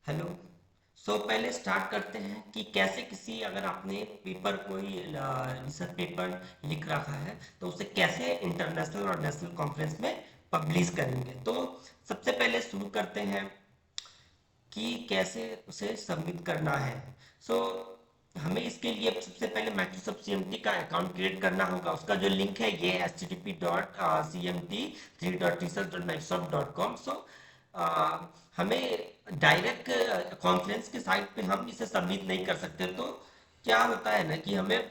Hello. पहले start करते हैं कि कैसे किसी अगर आपने पेपर कोई रिसर्च पेपर लिख रखा है तो उसे कैसे इंटरनेशनल और नेशनल कॉन्फ्रेंस में पब्लिश करेंगे। तो सबसे पहले शुरू करते हैं कि कैसे उसे सबमिट करना है। सो हमें इसके लिए सबसे पहले माइक्रोसॉफ्ट सीएमटी का अकाउंट क्रिएट करना होगा। उसका जो लिंक है ये http://cmt3.research.microsoft.com। हमें डायरेक्ट कॉन्फ्रेंस के साइट पे हम इसे सबमिट नहीं कर सकते। तो क्या होता है ना कि हमें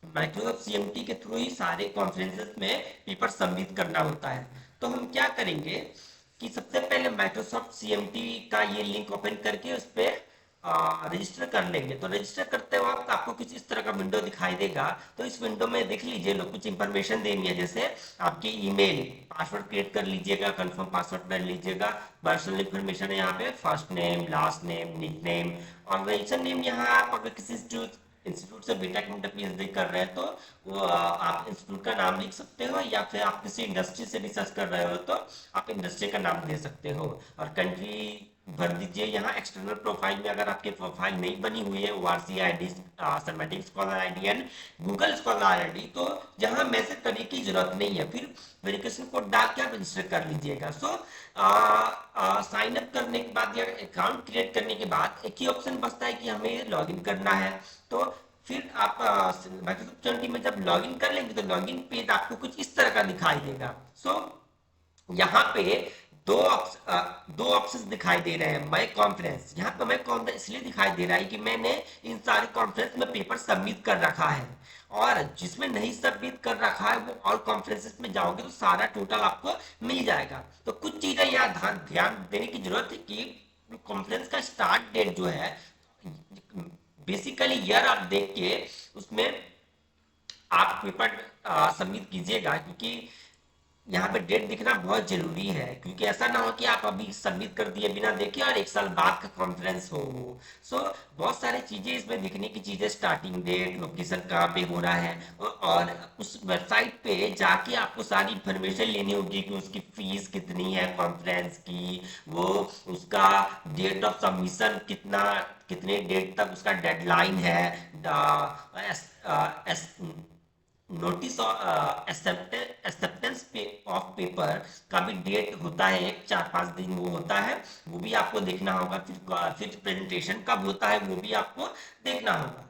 माइक्रोसॉफ्ट सीएमटी के थ्रू ही सारे कॉन्फ्रेंसेस में पेपर सबमिट करना होता है। तो हम क्या करेंगे कि सबसे पहले माइक्रोसॉफ्ट सीएमटी का ये लिंक ओपन करके उस पर रजिस्टर कर लेंगे। तो रजिस्टर करते वक्त आपको कुछ इस तरह का विंडो दिखाई देगा। तो इस विंडो में देख लीजिए लोग कुछ इंफॉर्मेशन देनी है, जैसे आपकी ईमेल, पासवर्ड क्रिएट कर लीजिएगा, कंफर्म पासवर्ड कर लीजिएगा। पर्सनल इंफॉर्मेशन है यहाँ पे, first name, last name, nickname, organisation name. यहाँ आप अगर किसी इंस्टीट्यूट से बीटेक में पीएचडी कर रहे हैं तो वो आप इंस्टीट्यूट का नाम लिख सकते हो, या फिर आप किसी इंडस्ट्री से रिसर्च कर रहे हो तो आप इंडस्ट्री का नाम दे सकते हो। और कंट्री भर दीजिए। यहाँ एक्सटर्नल प्रोफाइल में अगर आपकी प्रोफाइल नहीं बनी हुई है, ORC ID, systematic scholar ID and Google scholar ID, तो यहाँ मैसेज करने की जरूरत नहीं है। फिर वेरिफिकेशन कोड डाल के आप रजिस्टर कर लीजिएगा। साइन अप करने के बाद या अकाउंट क्रिएट करने के बाद एक ही ऑप्शन बचता है कि हमें लॉगिन करना है। तो फिर आप माइक्रोसॉफ्ट ट्वेंटी में जब लॉगिन कर लेंगे तो लॉगिन पेज आपको कुछ इस तरह का दिखाई देगा। यहाँ पे दो ऑप्शन दिखाई दे रहे हैं। माई कॉन्फ्रेंस, यहाँ पे माई कॉन्फ्रेंस इसलिए दिखाई दे रहा है कि मैंने इन सारे कॉन्फ्रेंस में पेपर सबमिट कर रखा है। और जिसमें नहीं सबमिट कर रखा है वो ऑल कॉन्फ्रेंसेस में जाओगे तो सारा टोटल आपको मिल जाएगा। तो कुछ चीजें यहाँ ध्यान देने की जरूरत है कि कॉन्फ्रेंस का स्टार्ट डेट जो है, बेसिकली ईयर आप देख के उसमें आप पेपर सबमिट कीजिएगा, क्योंकि यहाँ पे डेट दिखना बहुत जरूरी है। क्योंकि ऐसा ना हो कि आप अभी सबमिट कर दिए बिना देखे और एक साल बाद का कॉन्फ्रेंस हो वो। बहुत सारी चीजें इसमें दिखने की चीजें, स्टार्टिंग डेट, लोकेशन कहाँ पे हो रहा है, और उस वेबसाइट पे जाके आपको सारी इंफॉर्मेशन लेनी होगी कि उसकी फीस कितनी है कॉन्फ्रेंस की, वो उसका डेट ऑफ सबमिशन कितना, कितने डेट तक उसका डेडलाइन है, नोटिस एक्सेप्टेंस ऑफ पेपर का भी डेट होता है, एक 4-5 दिन वो होता है, वो भी आपको देखना होगा। फिर प्रेजेंटेशन कब होता है वो भी आपको देखना होगा।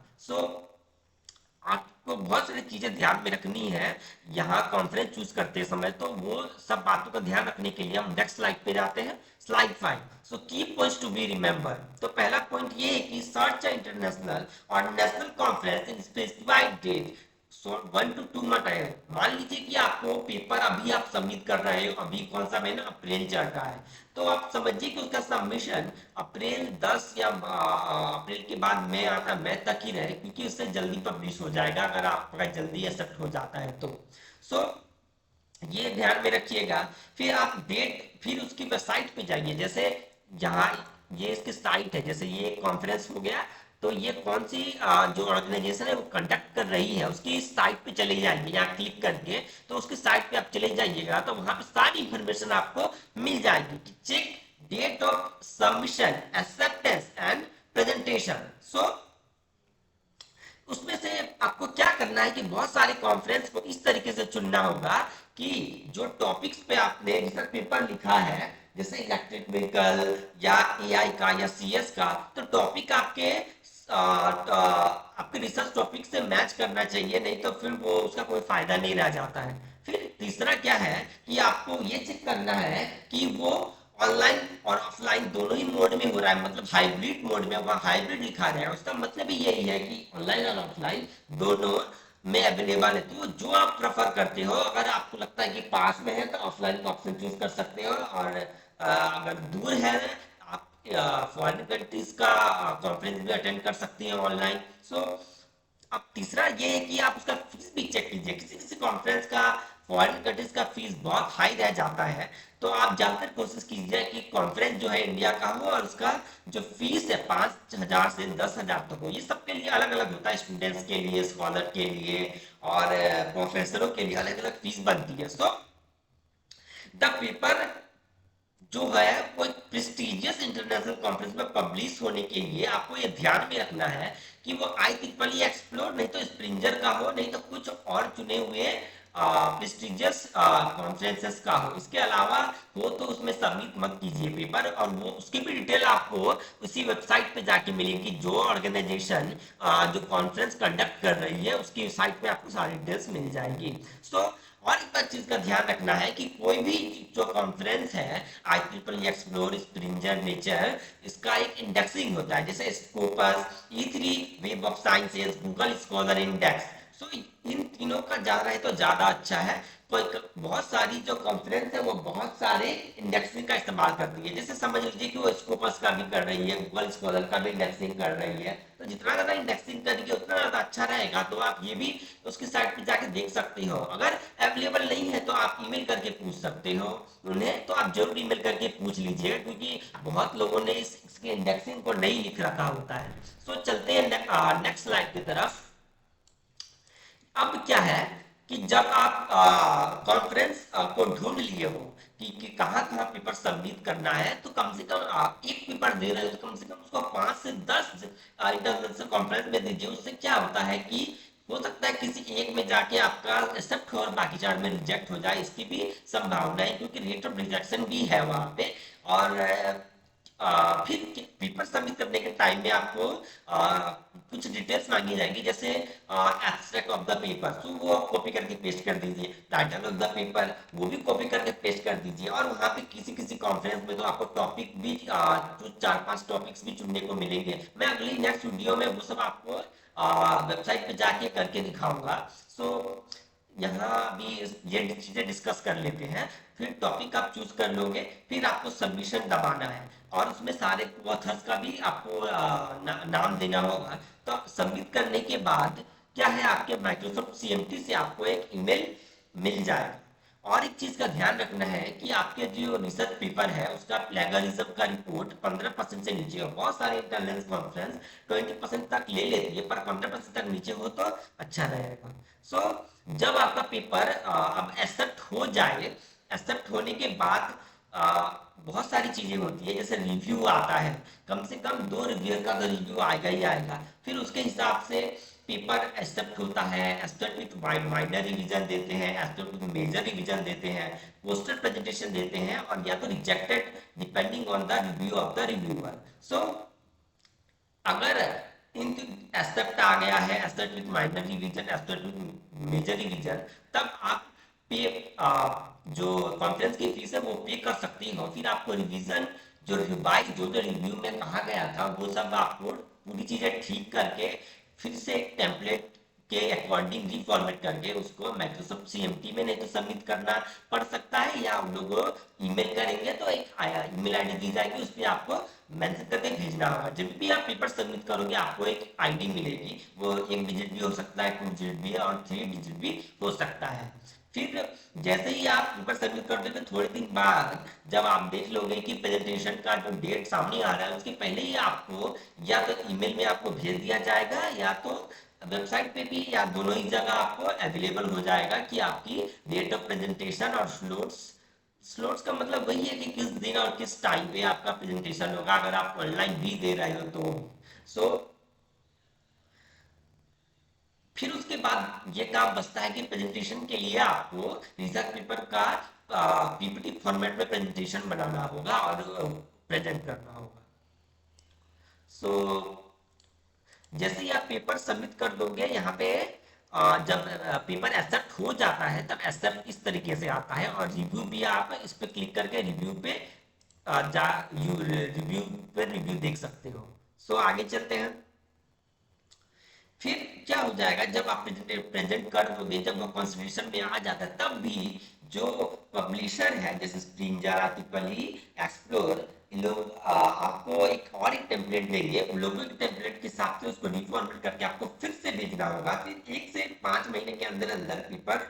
आपको बहुत सारी चीजें ध्यान में रखनी है यहाँ कॉन्फ्रेंस चूज करते समय। तो वो सब बातों का ध्यान रखने के लिए हम नेक्स्ट स्लाइड पे जाते हैं, स्लाइड 5। की पॉइंट्स टू बी रिमेंबर। तो पहला पॉइंट ये है कि सर्च इंटरनेशनल और national conference in specified date 1 to 2 मत आए। मान लीजिए कि आपको पेपर अभी आप सबमिट कर रहे हो, अभी कौन सा महीना, अप्रैल चल रहा है, तो आप समझिए कि उसका सबमिशन अप्रैल 10 या अप्रैल के बाद मई आता, मई तक ही रहे, क्योंकि उससे जल्दी पब्लिश हो जाएगा अगर आपका जल्दी एक्सेप्ट हो जाता है तो। सो ये ध्यान में रखिएगा। फिर आप डेट, फिर उसकी वेबसाइट पे जाइए। जैसे यहाँ ये इसकी साइट है, जैसे ये कॉन्फ्रेंस हो गया, तो ये कौन सी जो ऑर्गेनाइजेशन है वो कंडक्ट कर रही है उसकी साइट पे चले जाएंगे, यहाँ क्लिक करके तो उसकी साइट पे आप चले जाइएगा तो वहां पे सारी इंफॉर्मेशन आपको मिल जाएगी कि check date of submission, acceptance and presentation. उसमें से आपको क्या करना है कि बहुत सारे कॉन्फ्रेंस को इस तरीके से चुनना होगा कि जो टॉपिक्स पे आपने रिसर्च पेपर लिखा है, जैसे इलेक्ट्रिक व्हीकल या एआई का या सीएस का, तो टॉपिक आपके रिसर्च टॉपिक से मैच करना चाहिए, नहीं तो फिर वो उसका कोई फायदा नहीं रह जाता है। फिर तीसरा क्या है कि आपको ये चेक करना है कि वो ऑनलाइन और ऑफलाइन दोनों ही मोड में हो रहा है, मतलब हाइब्रिड मोड में। वहाँ हाइब्रिड लिखा रहा है, उसका मतलब ही यही है कि ऑनलाइन और ऑफलाइन दोनों में अवेलेबल है। तो जो आप प्रेफर करते हो, अगर आपको लगता है कि पास में है तो ऑफलाइन का ऑप्शन चूज कर सकते हो, और अगर दूर है आप फॉरेन कंट्रीज का कॉन्फ्रेंस भी अटेंड कर सकते हैं ऑनलाइन। अब तीसरा ये है कि आप उसका फीस भी चेक कीजिए। किसी किसी कॉन्फ्रेंस का फॉरेन कंट्रीज का फीस बहुत हाई रह जाता है, तो आप जानकर कोशिश कीजिए कि कॉन्फ्रेंस जो है इंडिया का हो और उसका जो फीस है 5,000 से 10,000 तक हो। ये सबके लिए अलग अलग होता है, स्टूडेंट्स के लिए, स्कॉलर के लिए और प्रोफेसरों के लिए अलग अलग फीस बनती है। द पेपर जो है वो एक प्रेस्टिजियस इंटरनेशनल इंटरनेशनल कॉन्फ्रेंस में पब्लिश होने के लिए आपको ये ध्यान में रखना है कि वो IEEE एक्सप्लोर नहीं तो स्प्रिंजर का हो, नहीं तो कुछ और चुने हुए प्रेस्टिजियस कॉन्फ्रेंसेस का हो। इसके अलावा हो तो उसमें सबमिट मत कीजिए पेपर, और वो उसकी भी डिटेल आपको उसी वेबसाइट पे जाके मिलेगी जो ऑर्गेनाइजेशन जो कॉन्फ्रेंस कंडक्ट कर रही है उसकी साइट पे आपको सारी डिटेल्स मिल जाएंगी। सो और एक बात चीज का ध्यान रखना है कि कोई भी जो कॉन्फ्रेंस है IEEE एक्सप्लोर, स्प्रिंजर, नेचर, इसका एक इंडेक्सिंग होता है, जैसे Scopus, E3, web of sciences, Google scholar index. So इन तीनों का ज्यादा है तो ज्यादा अच्छा है। तो बहुत सारी जो कॉन्फ्रेंस है वो बहुत सारे इंडेक्सिंग का इस्तेमाल करती है, जैसे समझ लीजिए कि वो स्कोपस का भी कर रही है, गूगल स्कॉलर का भी इंडेक्सिंग कर रही है। तो जितना ज्यादा इंडेक्सिंग करेगी उतना ज्यादा अच्छा रहेगा। तो आप ये भी उसकी साइट पे जाके देख सकते हो। अगर अवेलेबल नहीं है तो आप ईमेल करके पूछ सकते हो उन्हें, तो आप जरूर ईमेल करके पूछ लीजिए, क्योंकि बहुत लोगों ने इसके इंडेक्सिंग को नहीं लिख रखा होता है। सो चलते हैं नेक्स्ट स्लाइड की तरफ। अब क्या है कि जब आप कॉन्फ्रेंस को ढूंढ लिए हो कि कहाँ कहाँ पेपर सबमिट करना है, तो कम से कम आप एक पेपर दे रहे हो तो कम से कम उसको 5 से 10 इंटरनेशनल कॉन्फ्रेंस में दीजिए। उससे क्या होता है कि हो सकता है किसी एक में जाके आपका एक्सेप्ट हो और बाकी 4 में रिजेक्ट हो जाए, इसकी भी संभावना है, क्योंकि रेट ऑफ रिजेक्शन भी है वहां पे। और फिर पेपर सबमिट करने के टाइम में आपको कुछ डिटेल्स मांगी जाएंगी, जैसे एब्स्ट्रैक्ट ऑफ द पेपर, तो वो कॉपी करके पेस्ट कर दीजिए। टाइटल ऑफ द पेपर वो भी कॉपी करके पेस्ट कर दीजिए। और वहाँ पे किसी किसी कॉन्फ्रेंस में तो आपको टॉपिक भी कुछ 4-5 टॉपिक्स भी चुनने को मिलेंगे। मैं अगली नेक्स्ट वीडियो में वो सब आपको वेबसाइट पे जाके करके दिखाऊंगा। सो यहाँ भी ये चीजें डिस्कस कर लेते हैं। फिर टॉपिक आप चूज कर लोगे, फिर आपको सबमिशन दबाना है, और उसमें सारे ऑथर्स का भी आपको नाम देना होगा। तो सबमिट करने के बाद क्या है, आपके माइक्रोसॉफ्ट CMT से आपको एक ईमेल मिल जाएगा। और एक चीज का ध्यान रखना है कि आपके जो रिसर्च पेपर है उसका प्लेगरिज्म का रिपोर्ट 15% से नीचे हो। बहुत सारे इंटरनेशनल कॉन्फ्रेंस 20% तक ले लेती है, पर 15% तक नीचे हो तो अच्छा रहेगा। सो जब आपका पेपर अब एक्सेप्ट हो जाए, एक्सेप्ट होने के बाद बहुत सारी चीजें होती है, जैसे रिव्यू आता है, कम से कम 2 रिव्यूअर का तो रिव्यू आएगा ही आएगा। फिर उसके हिसाब से पेपर एक्सेप्ट होता है। एक्सेप्ट विथ माइनर रिवीजन देते हैं, एक्सेप्ट विथ मेजर रिवीजन देते हैं, पोस्टर प्रेजेंटेशन देते हैं, और या तो rejected depending on the review of the reviewer. So अगर इन एक्सेप्ट आ गया है, accept with minor revision, accept with major revision, तब आप पे जो कॉन्फ्रेंस की फीस है वो पे कर सकती हो। फिर आपको रिवीजन जो रिवाइज जो जो रिव्यू में कहा गया था वो सब आपको पूरी चीजें ठीक करके फिर से एक टेम्पलेट के अकॉर्डिंग रिफॉर्मेट करके उसको माइक्रोसॉफ्ट CMT में नहीं तो सबमिट करना पड़ सकता है, या हम लोग ईमेल करेंगे तो एक ईमेल आईडी दी जाएगी, उस पर आपको मेंशन करके भेजना होगा। जब भी आप पेपर सबमिट करोगे आपको एक आईडी मिलेगी, वो 1 डिजिट भी हो सकता है, 2 डिजिट भी, और 3 डिजिट भी हो सकता है। फिर जैसे ही आप पेपर सबमिट कर दोगे, थोड़े दिन बाद जब आप देख लोगे कि प्रेजेंटेशन का जो डेट सामने आ रहा है उसके पहले ही आपको या तो ईमेल में आपको भेज दिया जाएगा, या तो वेबसाइट पे भी, या दोनों ही जगह आपको अवेलेबल हो जाएगा कि आपकी डेट ऑफ प्रेजेंटेशन और स्लोट्स। स्लोट्स का मतलब वही है कि किस दिन और किस टाइम पे आपका प्रेजेंटेशन होगा, अगर आप ऑनलाइन भी दे रहे हो तो। सो फिर उसके बाद ये काम बचता है कि प्रेजेंटेशन के लिए आपको रिसर्च पेपर का PPT फॉर्मेट में प्रेजेंटेशन बनाना होगा और प्रेजेंट करना होगा। सो जैसे ही आप पेपर सबमिट कर दोगे, यहाँ पे जब पेपर एक्सेप्ट हो जाता है तब एक्सेप्ट इस तरीके से आता है, और रिव्यू भी आप इस पे क्लिक करके रिव्यू पे रिव्यू पे रिव्यू देख सकते हो। सो आगे चलते हैं। फिर क्या हो जाएगा, जब आप प्रेजेंट कर दोगे, जब वो कंसिडरेशन में आ जाता है, तब भी जो पब्लिशर है जैसे स्प्रिंजर, टिप्पणी, एक्सप्लोर, इन लोग आपको एक टेम्पलेट देंगे। उन लोगों के टेम्पलेट के हिसाब से उसको रिफॉर्मेट करके आपको फिर से भेजना होगा। फिर 1 से 5 महीने के अंदर अंदर पेपर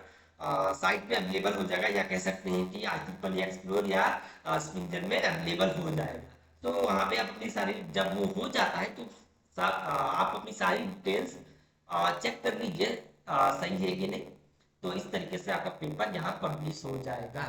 साइट पे अवेलेबल हो जाएगा, या कह सकते हैं कि टिप्पणी, एक्सप्लोर या स्प्रिंजर में अवेलेबल हो जाएगा। तो वहां पे अपनी सारी जब वो हो जाता है तो आप अपनी सारी डिटेल्स चेक कर लीजिए सही है कि नहीं। तो इस तरीके से आपका पेपर यहाँ पब्लिश हो जाएगा।